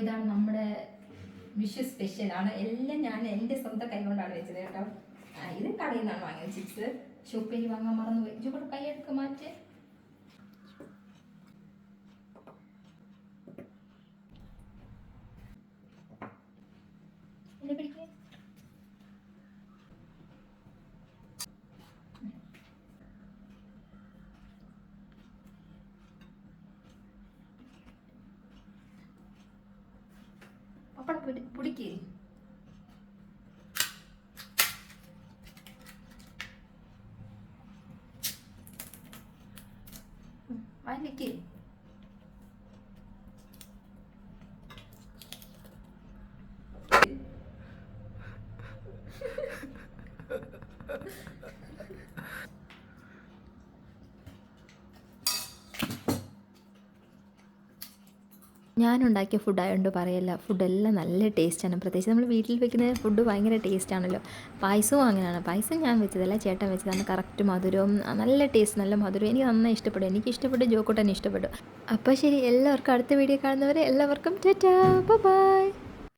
ഇതാണ് നമ്മുടെ വിഷു സ്പെഷ്യലാണ്. എല്ലാം ഞാൻ എൻ്റെ സ്വന്തം കൈ കൊണ്ടാണ് വെച്ചത് കേട്ടോ. ഇത് കടയിൽ നിന്നാണ് വാങ്ങിയത്. ചിപ്സ് ഷോപ്പിൽ വാങ്ങാൻ മറന്നു പോയി. ഇവിടെ കൈ എടുക്കുക മാറ്റി. പപ്പട പിടിക്കേ. വായിലേക്ക് ഞാനുണ്ടാക്കിയ ഫുഡായതുകൊണ്ട് പറയല്ല, ഫുഡെല്ലാം നല്ല ടേസ്റ്റാണ്. പ്രത്യേകിച്ച് നമ്മൾ വീട്ടിൽ വെക്കുന്ന ഫുഡ് ഭയങ്കര ടേസ്റ്റാണല്ലോ. പായസവും അങ്ങനെയാണ്. പായസം ഞാൻ വെച്ചതല്ല, ചേട്ടൻ വെച്ചതാണ്. കറക്റ്റ് മധുരവും നല്ല ടേസ്റ്റ്, നല്ല മധുരം. എനിക്ക് നന്നായി ഇഷ്ടപ്പെട്ടു. എനിക്ക് ഇഷ്ടപ്പെട്ടു, ജോക്കൂട്ടനെ ഇഷ്ടപ്പെട്ടു. അപ്പോൾ ശരി, എല്ലാവർക്കും അടുത്ത വീഡിയോ കാണുന്നവരെ എല്ലാവർക്കും ടാറ്റാ, ബൈ.